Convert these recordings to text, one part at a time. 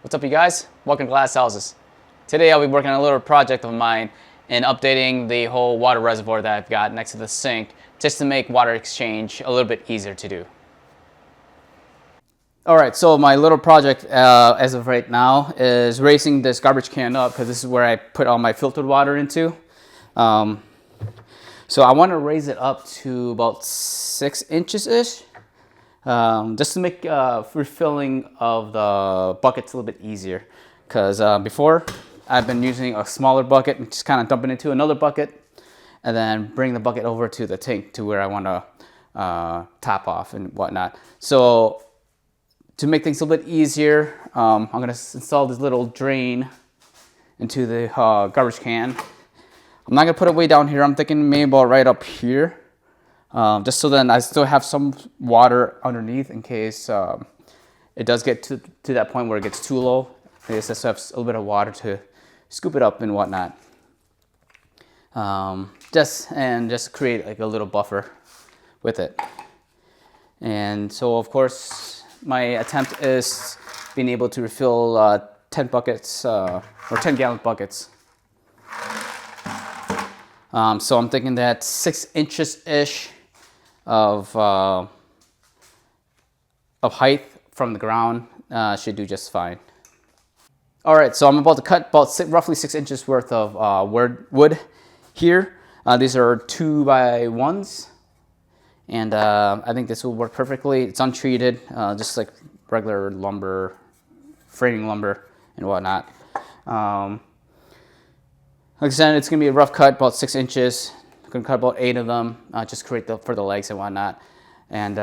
What's up, you guys? Welcome to Glass Houses. Today I'll be working on a little project of mine and updating the whole water reservoir that I've got next to the sink just to make water exchange a little bit easier to do. Alright, so my little project as of right now is raising this garbage can up because this is where I put all my filtered water into. So I want to raise it up to about 6 inches-ish. Just to make refilling of the buckets a little bit easier, because before I've been using a smaller bucket and just kind of dumping it into another bucket and then bring the bucket over to the tank to where I want to top off and whatnot. So to make things a little bit easier, I'm going to install this little drain into the garbage can. I'm not going to put it way down here. I'm thinking maybe about right up here. Just so then I still have some water underneath in case it does get to that point where it gets too low. I just have a little bit of water to scoop it up and whatnot. Just create like a little buffer with it. And so of course my attempt is being able to refill 10 buckets or 10 gallon buckets. So I'm thinking that 6 inches-ish of height from the ground should do just fine. All right, so I'm about to cut about roughly 6 inches worth of wood here. These are 2x1s, and I think this will work perfectly. It's untreated, just like regular lumber, framing lumber and whatnot. Like I said, it's gonna be a rough cut, about 6 inches. I'm gonna cut about 8 of them, just create for the legs and whatnot. And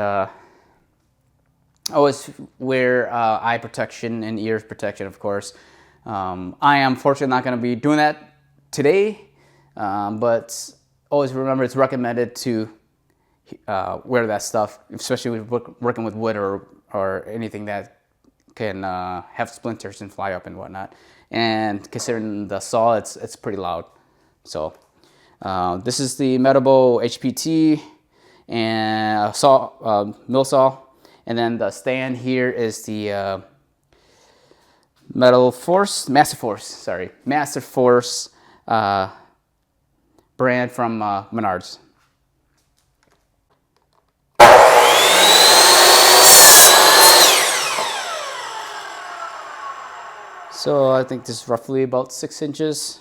always wear eye protection and ear protection, of course. I am fortunately not gonna be doing that today, but always remember it's recommended to wear that stuff, especially with working with wood or anything that can have splinters and fly up and whatnot. And considering the saw, it's pretty loud. So this is the Metabo HPT and saw, mill saw, and then the stand here is the Master Force brand from Menards. So I think this is roughly about 6 inches.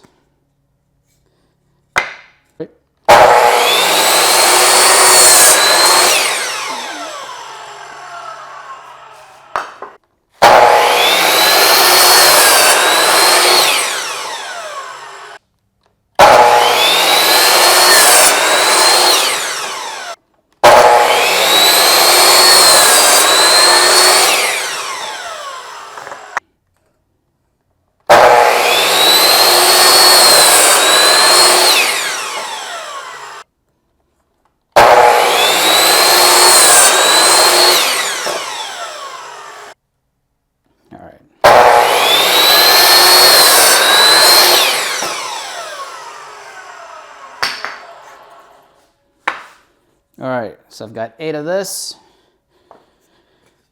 All right, so I've got 8 of this.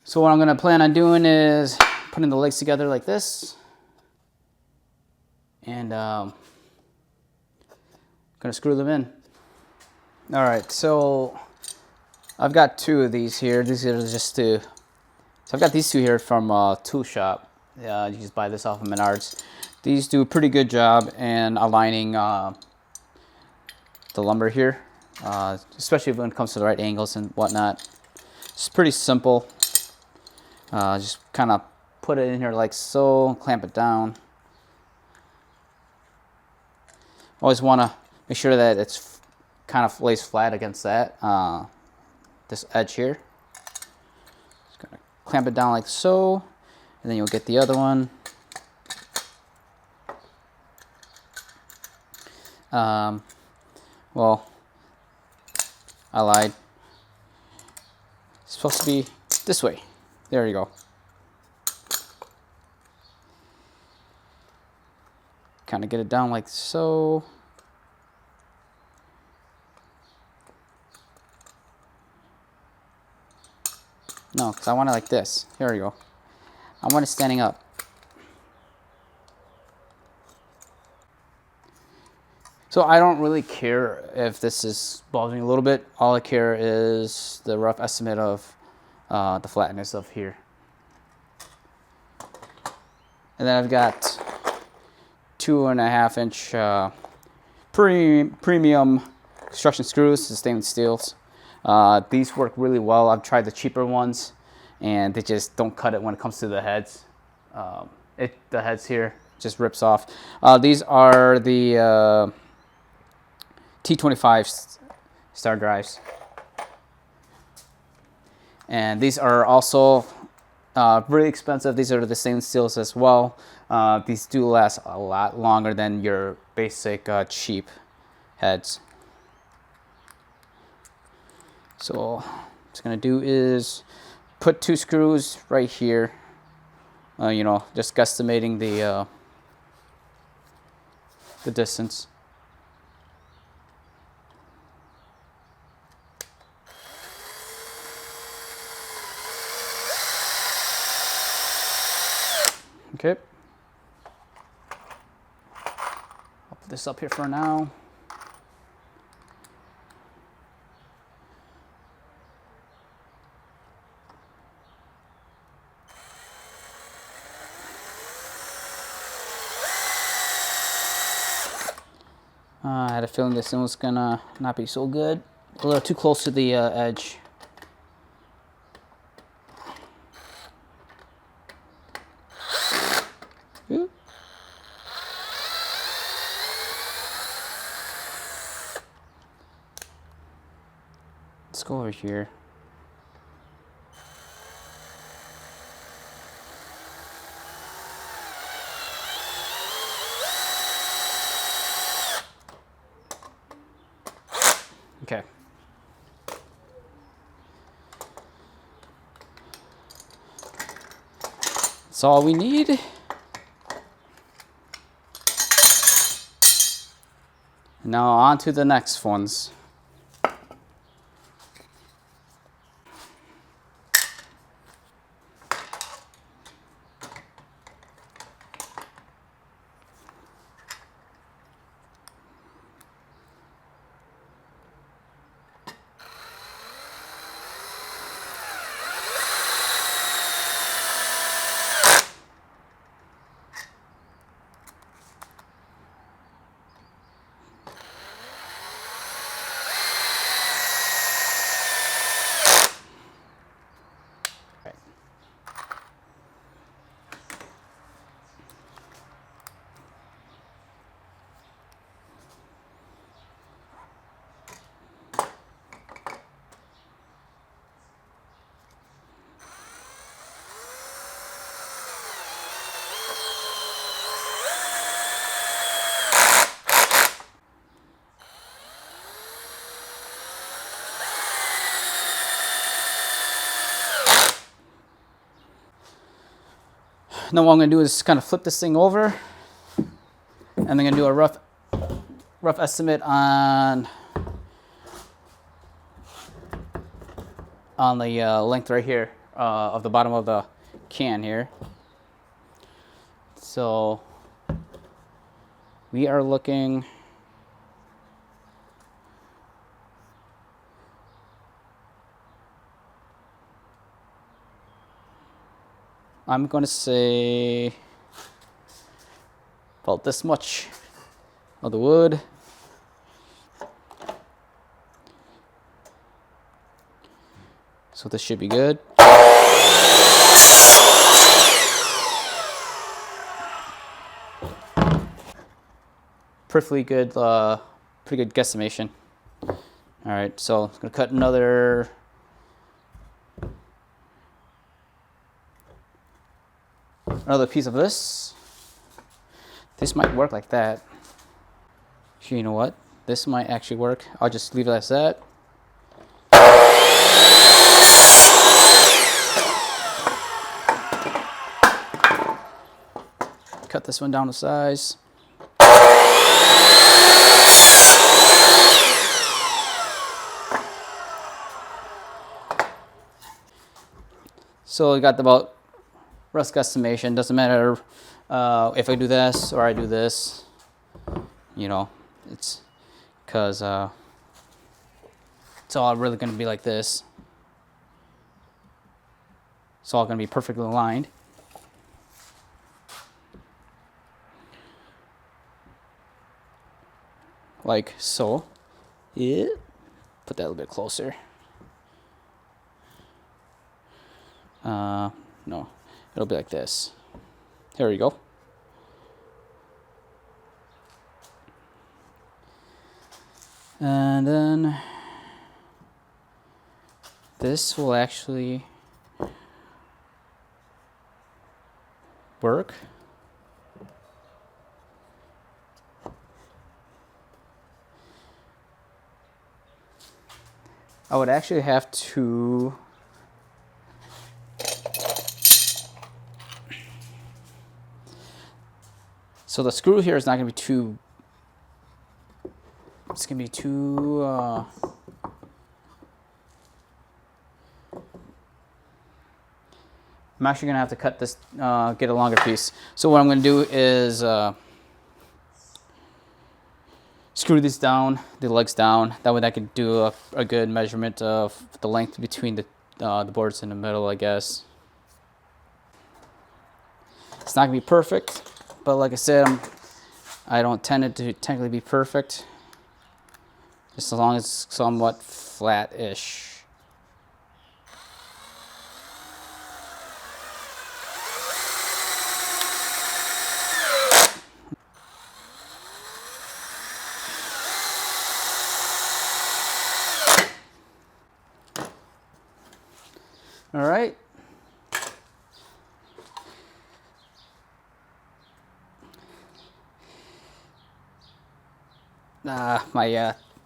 So what I'm gonna plan on doing is putting the legs together like this. And gonna screw them in. All right, so I've got 2 of these here. These are just 2. So I've got these 2 here from Tool Shop. You just buy this off of Menards. These do a pretty good job in aligning the lumber here. Especially when it comes to the right angles and whatnot. It's pretty simple. Just kind of put it in here like so, clamp it down. Always want to make sure that it's kind of lays flat against that, this edge here. Just gonna clamp it down like so, and then you'll get the other one. Well, I lied. It's supposed to be this way. There you go. Kind of get it down like so. No, because I want it like this. Here we go. I want it standing up. So I don't really care if this is bulging a little bit. All I care is the rough estimate of the flatness of here. And then I've got 2.5 inch premium construction screws, the stainless steels. These work really well. I've tried the cheaper ones and they just don't cut it when it comes to the heads. The heads here just rips off. These are the T25 star drives. And these are also really expensive. These are the stainless steels as well. These do last a lot longer than your basic cheap heads. So what I'm gonna do is put 2 screws right here. You know, just guesstimating the distance. Okay. I'll put this up here for now. I had a feeling this one was gonna not be so good. A little too close to the edge. Ooh. Let's go over here. Okay. That's all we need. Now on to the next ones. Now what I'm going to do is kind of flip this thing over, and I'm going to do a rough estimate on the length right here of the bottom of the can here. So we are looking I'm going to say about this much of the wood. So this should be good. Perfectly good, pretty good guesstimation. All right, so I'm gonna cut another piece of this. This might work like that. Actually, you know what? This might actually work. I'll just leave it as that. Cut this one down to size. So I got about rough estimation. Doesn't matter if I do this or I do this. You know, it's because it's all really going to be like this. It's all going to be perfectly aligned. Like so. Yeah. Put that a little bit closer. No, it'll be like this. There we go. And then this will actually work. I would actually have to so the screw here is not going to be too, it's going to be too I'm actually going to have to cut this, get a longer piece. So what I'm going to do is screw these down, the legs down. That way I can do a good measurement of the length between the boards in the middle, I guess. It's not going to be perfect, but like I said, I don't intend it to technically be perfect. Just as long as it's somewhat flat-ish. All right.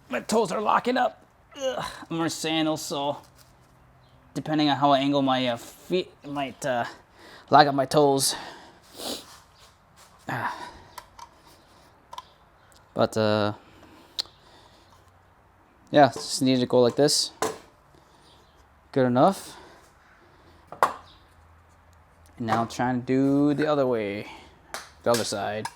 My toes are locking up. Ugh, I'm wearing sandals, so depending on how I angle my feet, it might lock up my toes. But yeah, just need to go like this. Good enough. And now I'm trying to do the other way, the other side.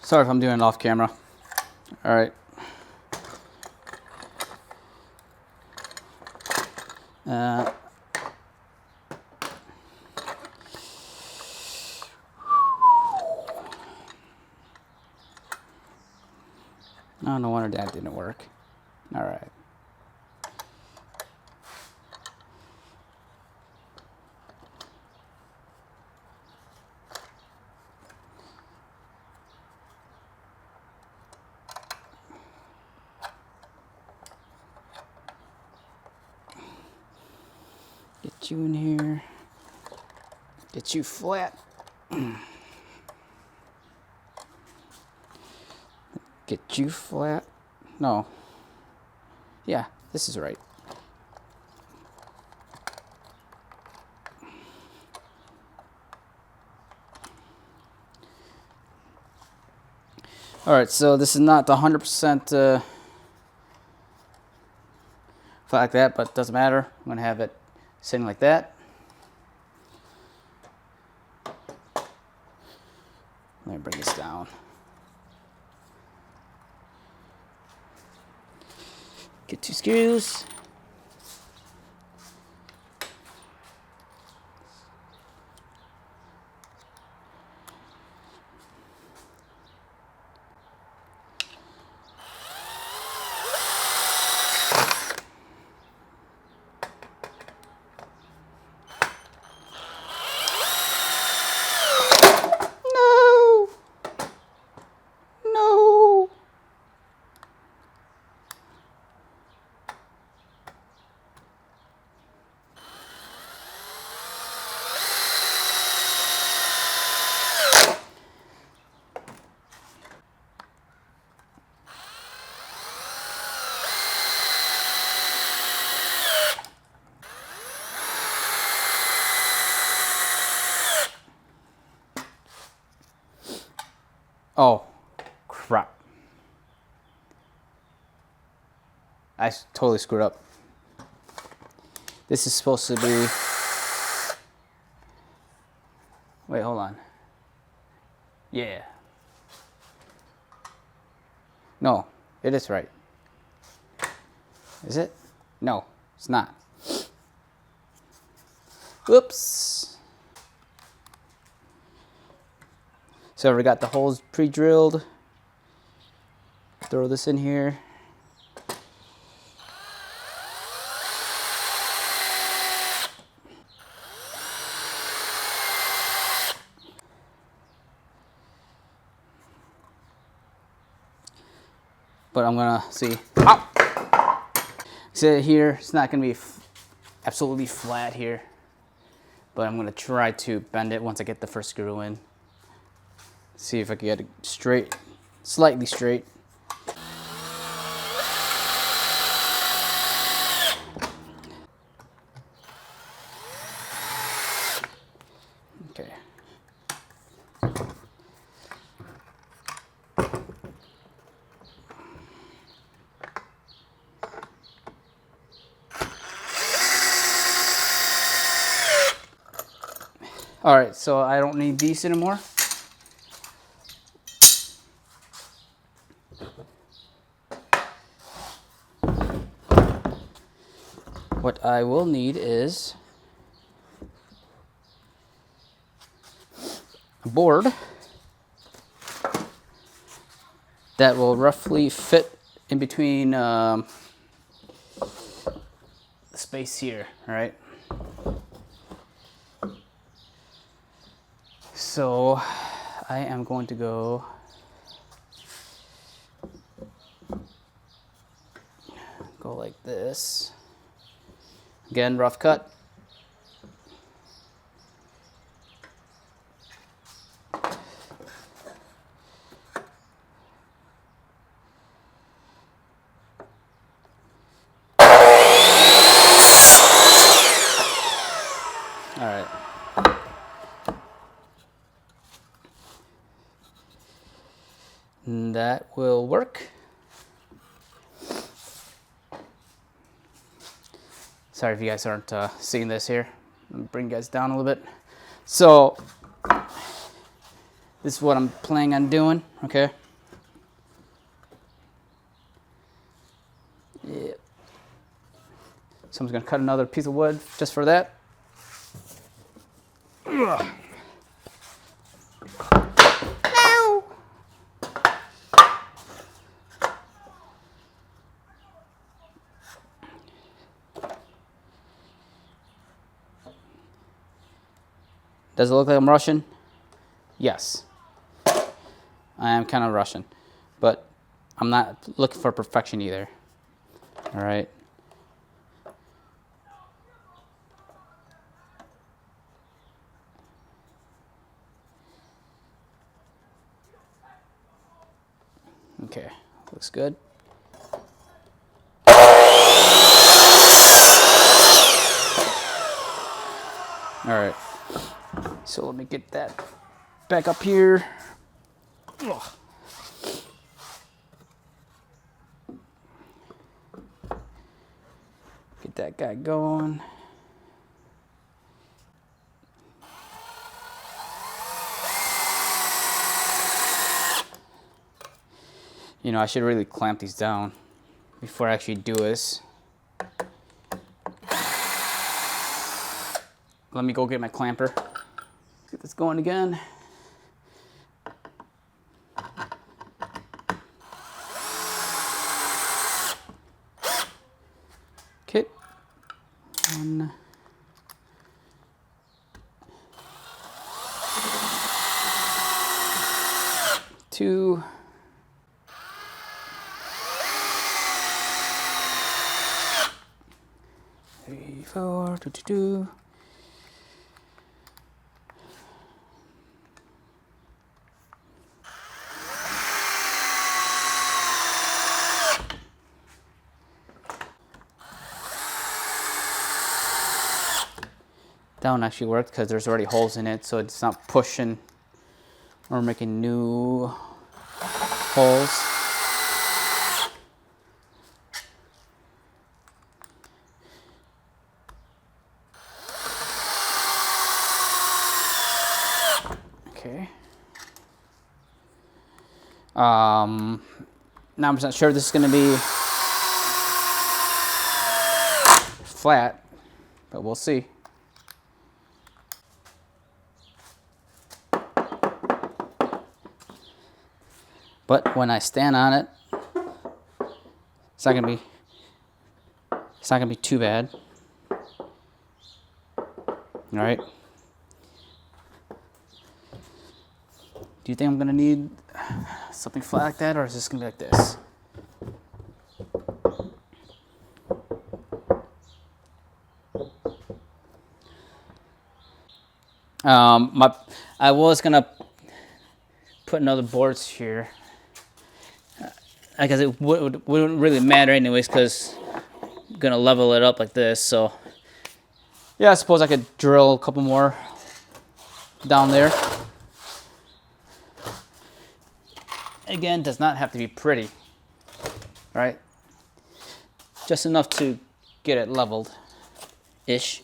Sorry if I'm doing it off camera. All right. Oh, no wonder that didn't work. All right. Get you in here. Get you flat. Get you flat. No. Yeah, this is right. All right, so this is not the 100% flat like that, but it doesn't matter. I'm gonna have it sitting like that. Let me bring this down. Get 2 screws. Oh, crap. I totally screwed up. This is supposed to be... Wait, hold on. Yeah. No, it is right. Is it? No, it's not. Oops. So we got the holes pre-drilled. Throw this in here. But I'm gonna see. Ow! See here, it's not gonna be absolutely flat here, but I'm gonna try to bend it once I get the first screw in. See if I can get it straight, slightly straight. Okay. All right, so I don't need these anymore. What I will need is a board that will roughly fit in between the space here, all right? So I am going to go like this. Again, rough cut. All right. And that will work. Sorry if you guys aren't seeing this here. Let me bring you guys down a little bit. So this is what I'm planning on doing, okay? Yeah. So I'm just gonna cut another piece of wood just for that. Ugh. No. Does it look like I'm rushing? Yes. I am kind of rushing, but I'm not looking for perfection either. All right. Okay, looks good. All right, so let me get that back up here. Ugh. Get that guy going. You know, I should really clamp these down before I actually do this. Let me go get my clamper. Get this going again. Okay. 1, 2. 3, 4, 2, 2, 2. That one actually worked because there's already holes in it, so it's not pushing or making new holes. Okay. Now I'm not sure this is going to be flat, but we'll see. But when I stand on it, it's not gonna be too bad. All right. Do you think I'm gonna need something flat like that, or is this gonna be like this? I was gonna put another boards here. I guess it wouldn't really matter anyways, because I'm gonna level it up like this. So yeah, I suppose I could drill a couple more down there. Again, does not have to be pretty, right? Just enough to get it leveled ish.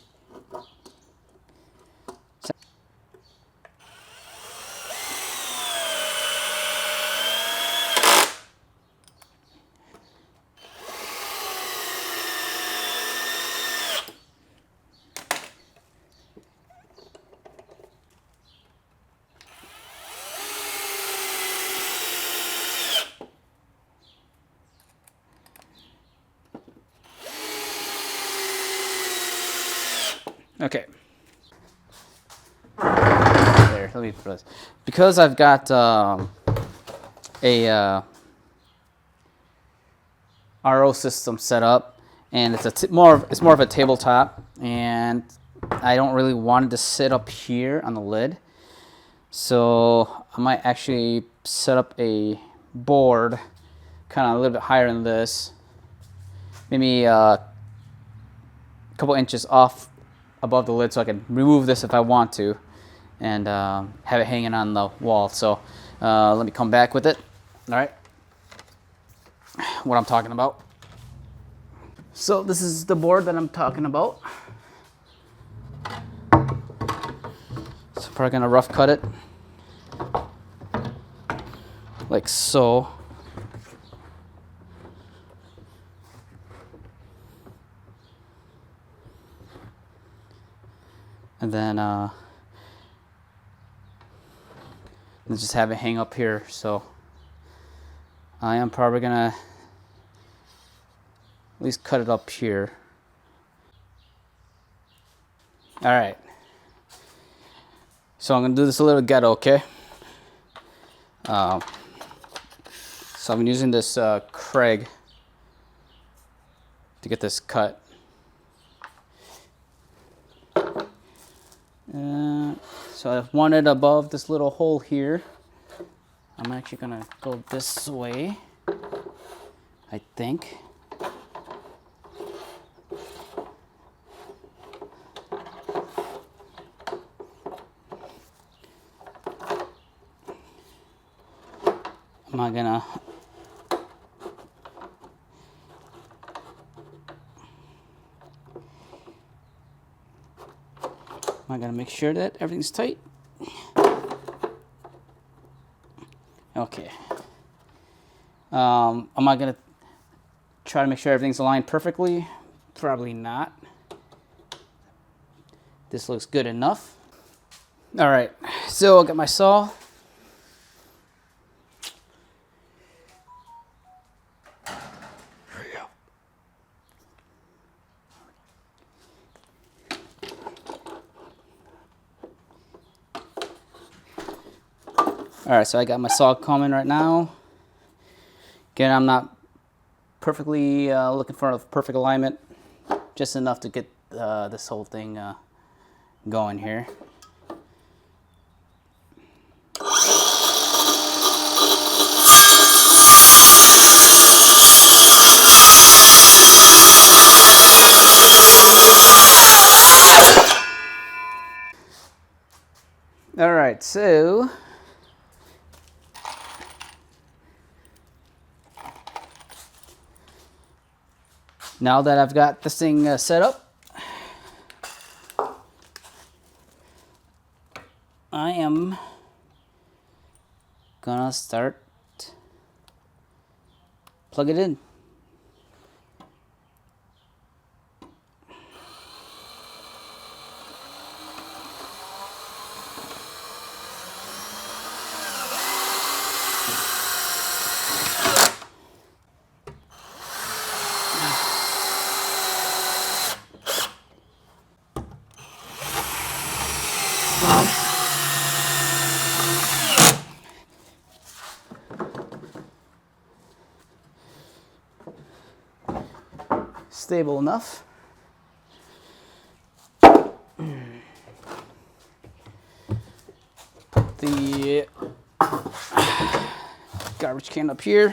Okay. There, let me put this. Because I've got a RO system set up, and it's more of a tabletop, and I don't really want it to sit up here on the lid. So I might actually set up a board kind of a little bit higher than this, maybe a couple inches off above the lid, so I can remove this if I want to, and have it hanging on the wall. So let me come back with it. All right, what I'm talking about. So this is the board that I'm talking about. So probably gonna rough cut it like so. And then just have it hang up here. So I am probably gonna at least cut it up here. All right. So I'm gonna do this a little ghetto, okay? So I'm using this Kreg to get this cut. So I want it above this little hole here. I'm actually gonna go this way, I think. Am I gonna make sure that everything's tight? Okay. Am I gonna try to make sure everything's aligned perfectly? Probably not. This looks good enough. All right, so I got my saw. All right, so I got my saw coming right now. Again, I'm not perfectly looking for a perfect alignment, just enough to get this whole thing going here. All right, so Now that I've got this thing set up, I am gonna start plug it in. Stable enough. Put the garbage can up here.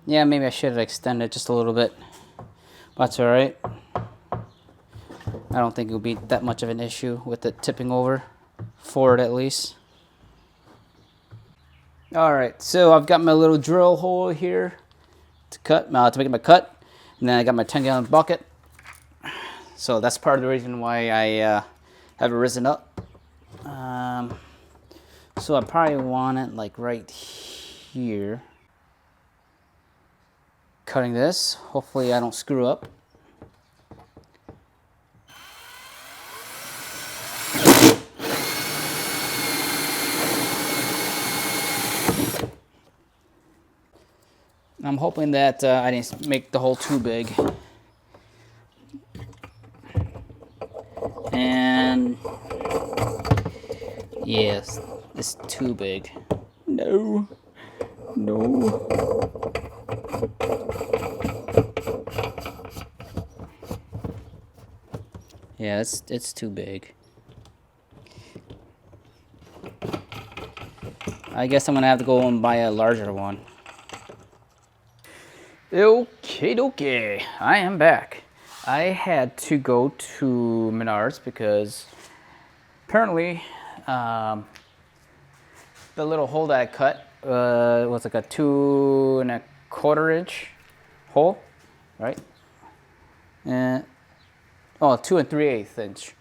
Yeah, maybe I should have extended just a little bit. That's all right. I don't think it'll be that much of an issue with it tipping over, forward at least. All right, so I've got my little drill hole here to cut, to make my cut, and then I got my 10-gallon bucket. So that's part of the reason why I have it risen up. So I probably want it like right here. Cutting this, hopefully I don't screw up. I'm hoping that I didn't make the hole too big. And yes, it's too big. No. Yeah, it's too big. I guess I'm gonna have to go and buy a larger one. Okay, I am back. I had to go to Menards because apparently the little hole that I cut was like a 2 1/4 inch hole, right? And 2 3/8 inch.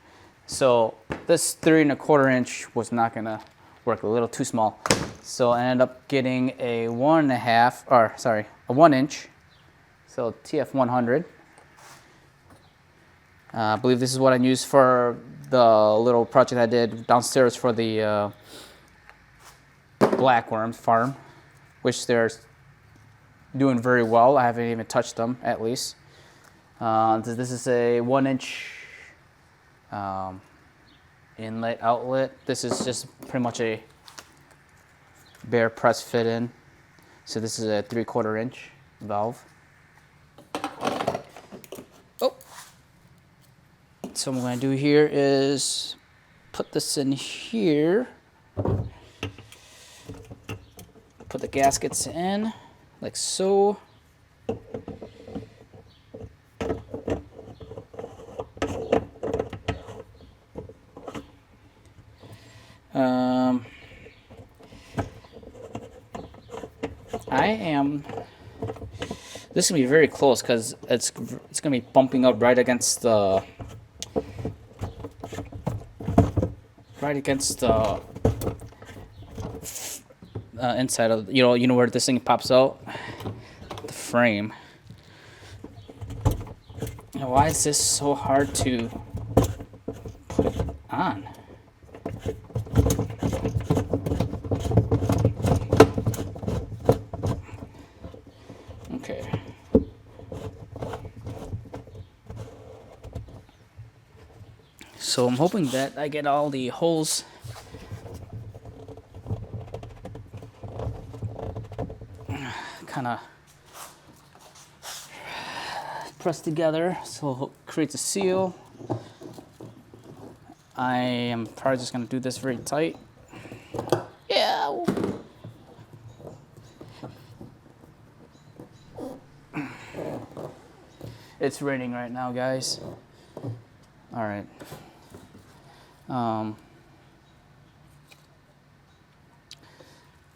So this 3 1/4 inch was not gonna work, a little too small. So I ended up getting a 1 inch. So TF100. I believe this is what I used for the little project I did downstairs for the blackworm farm, which they're doing very well. I haven't even touched them, at least. This is a 1 inch inlet outlet. This is just pretty much a bare press fit in. So this is a 3/4 inch valve. So what I'm going to do here is put this in here. Put the gaskets in, like so. This is gonna be very close because it's gonna be bumping up right against the inside of, you know where this thing pops out, the frame. Now, why is this so hard to put it on? Okay. So I'm hoping that I get all the holes kind of pressed together so it creates a seal. I am probably just going to do this very tight. Yeah. It's raining right now, guys. All right.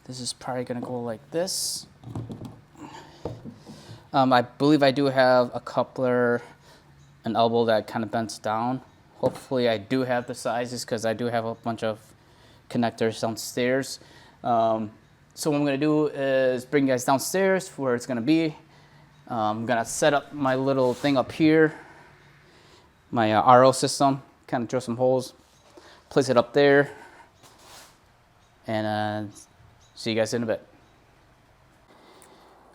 This is probably gonna go like this. I believe I do have a coupler, an elbow that kind of bends down. Hopefully I do have the sizes because I do have a bunch of connectors downstairs. So what I'm gonna do is bring you guys downstairs where it's gonna be. I'm gonna set up my little thing up here, my RO system, kind of drill some holes, place it up there, and see you guys in a bit.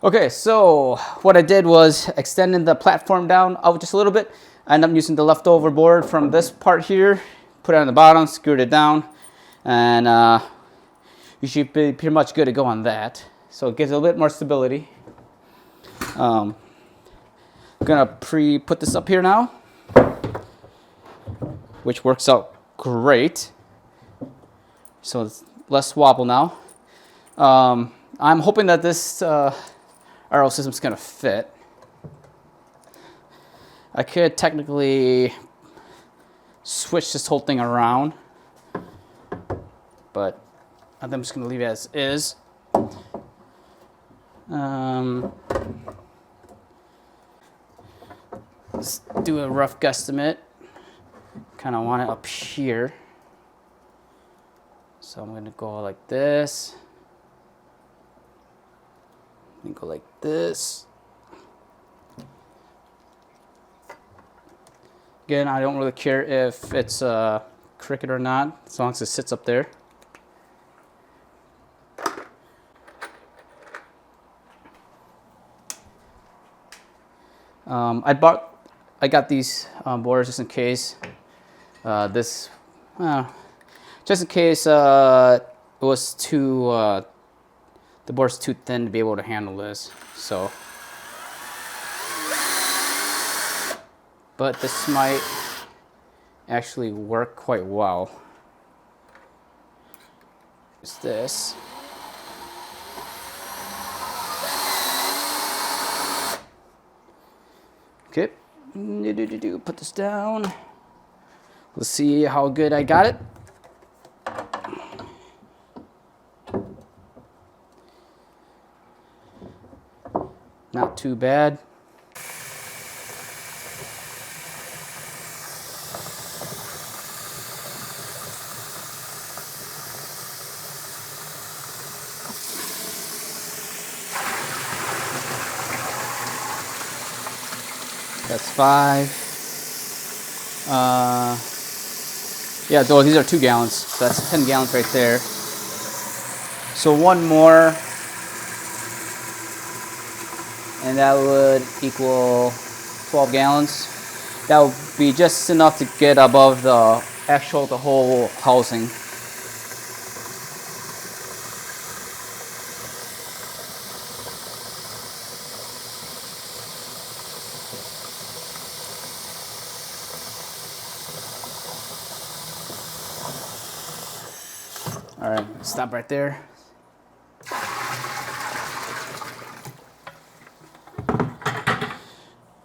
Okay, so what I did was extending the platform down out just a little bit. I ended up using the leftover board from this part here, put it on the bottom, screwed it down, and you should be pretty much good to go on that. So it gives it a little bit more stability. I'm gonna put this up here now, which works out great. So it's less wobble now. I'm hoping that this RO system is gonna fit. I could technically switch this whole thing around, but I think I'm just gonna leave it as is. Let's do a rough guesstimate. Kind of want it up here. So I'm gonna go like this. And go like this. Again, I don't really care if it's crooked or not, as long as it sits up there. I got these boards just in case. Just in case it was too, the board's too thin to be able to handle this. So, but this might actually work quite well. It's this. Okay, put this down. Let's see how good I got it. Not too bad. That's 5. Yeah, though these are 2 gallons, so that's 10 gallons right there. So one more, and that would equal 12 gallons. That would be just enough to get above the whole housing. All right, stop right there.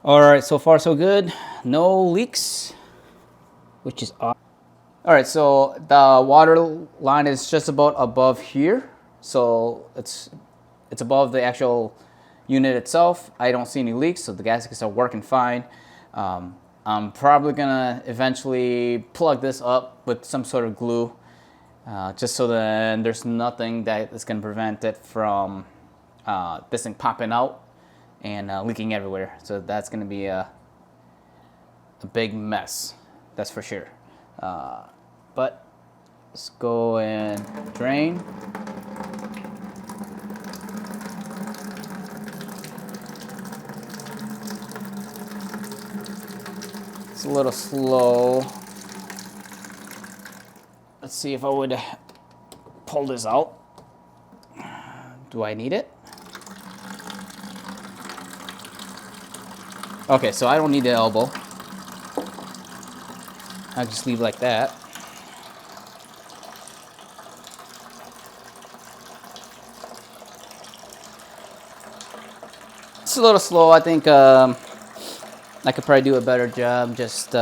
All right, so far so good. No leaks, which is awesome. All right, so the water line is just about above here. So it's above the actual unit itself. I don't see any leaks, so the gaskets are working fine. I'm probably gonna eventually plug this up with some sort of glue, just so then there's nothing that is gonna prevent it from this thing popping out and leaking everywhere. So that's gonna be a big mess, that's for sure. But let's go and drain. It's a little slow. Let's see if I would pull this out. Do I need it? Okay, so I don't need the elbow. I'll just leave it like that. It's a little slow. I think I could probably do a better job just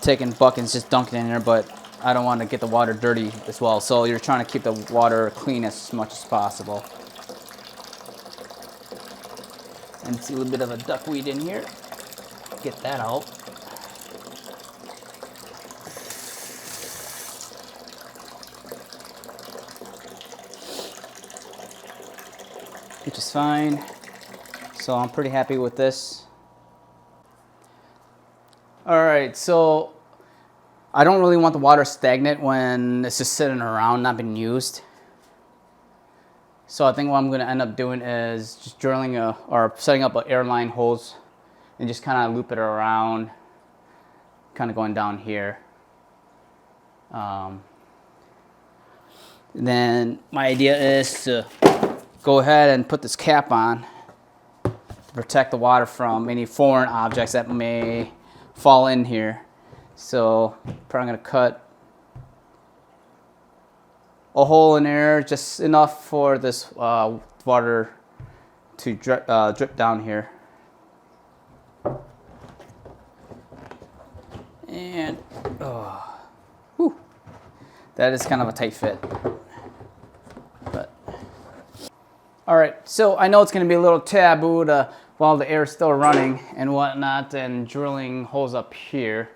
taking buckets, just dunking in there, but I don't want to get the water dirty as well. So you're trying to keep the water clean as much as possible. And see a little bit of a duckweed in here. Get that out. Which is fine. So I'm pretty happy with this. All right, so I don't really want the water stagnant when it's just sitting around, not being used. So I think what I'm going to end up doing is just drilling or setting up an airline hose and just kind of loop it around, kind of going down here. Then my idea is to go ahead and put this cap on to protect the water from any foreign objects that may fall in here. So probably going to cut a hole in there, just enough for this water to drip down here. And that is kind of a tight fit. But all right, so I know it's going to be a little taboo to, while the air is still running and whatnot, and drilling holes up here.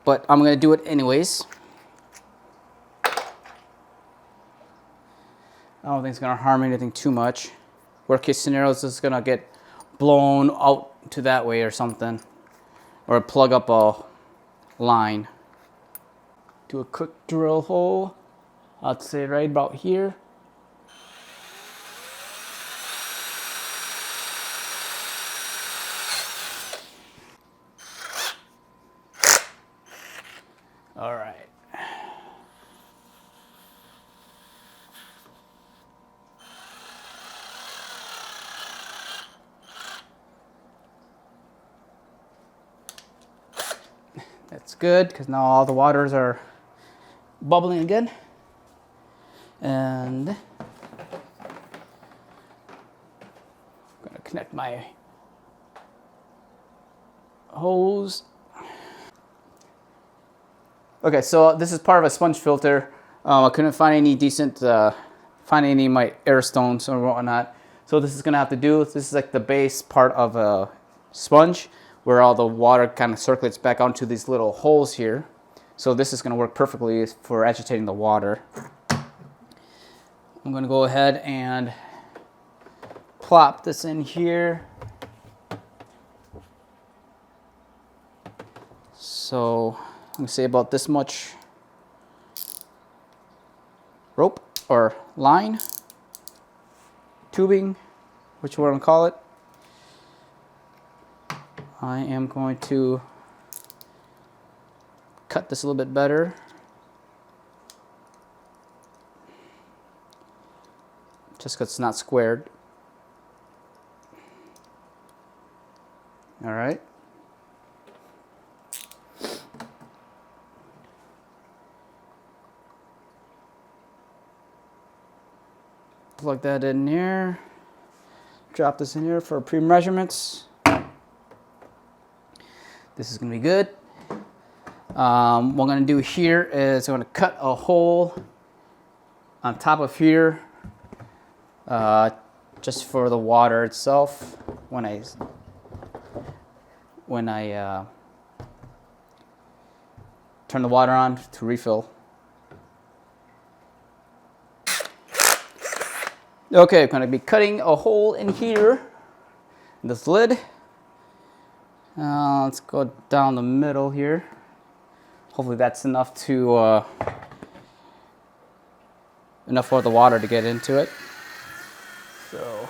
But I'm going to do it anyways. I don't think it's going to harm anything too much. Worst case scenario is it's going to get blown out to that way or something. Or plug up a line. Do a quick drill hole. I'd say right about here. All right. That's good, because now all the waters are bubbling again. And I'm going to connect my hose. Okay, so this is part of a sponge filter. I couldn't find any decent, find any of my air stones or whatnot. So this is gonna have to do, this is like the base part of a sponge where all the water kind of circulates back onto these little holes here. So this is gonna work perfectly for agitating the water. I'm gonna go ahead and plop this in here. So I'm gonna say about this much rope or line, tubing, which we're gonna call it. I am going to cut this a little bit better. Just because it's not squared. All right. Plug that in here. Drop this in here for pre-measurements. This is going to be good. What I'm going to do here is I'm going to cut a hole on top of here, just for the water itself. When I turn the water on to refill. Okay, I'm going to be cutting a hole in here, in this lid. Let's go down the middle here. Hopefully that's enough to enough for the water to get into it. So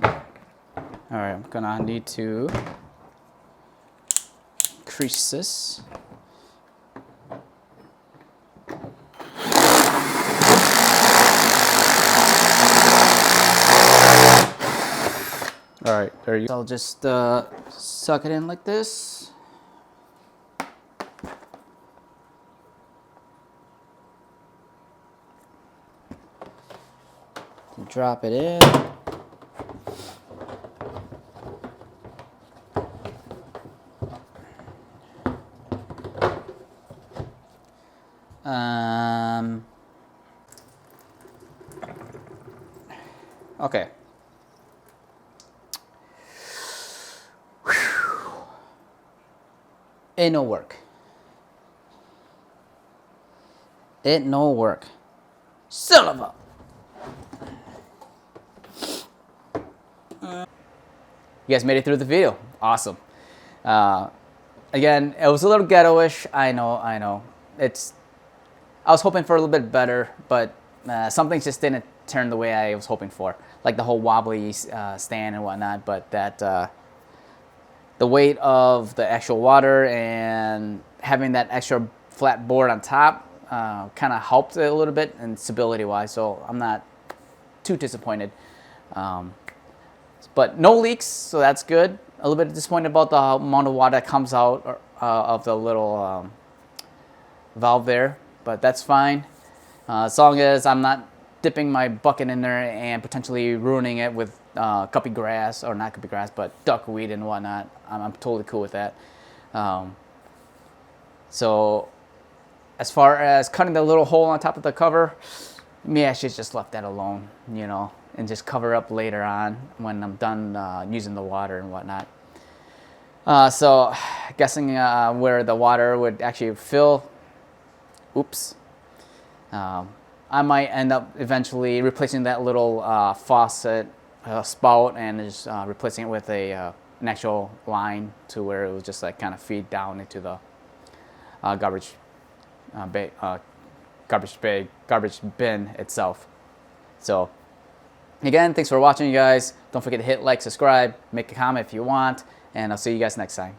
all right, I'm gonna need to increase this. All right, there you go. I'll just suck it in like this. Drop it in. Okay. It no work. It no work. Son of a. You guys made it through the video. Awesome. Again, it was a little ghetto-ish. I know. I was hoping for a little bit better, but some things just didn't turn the way I was hoping for. Like the whole wobbly stand and whatnot, but that the weight of the actual water and having that extra flat board on top kind of helped it a little bit and stability-wise, so I'm not too disappointed. But no leaks, so that's good. A little bit disappointed about the amount of water that comes out of the little valve there, but that's fine. As long as I'm not dipping my bucket in there and potentially ruining it with guppy grass, or not guppy grass, but duckweed and whatnot, I'm totally cool with that. So as far as cutting the little hole on top of the cover, maybe I should just left that alone, you know, and just cover up later on when I'm done using the water and whatnot. So guessing where the water would actually fill, oops. I might end up eventually replacing that little faucet spout and just replacing it with an actual line to where it was just like kind of feed down into the garbage bin itself. So again, thanks for watching, you guys. Don't forget to hit like, subscribe, make a comment if you want, and I'll see you guys next time.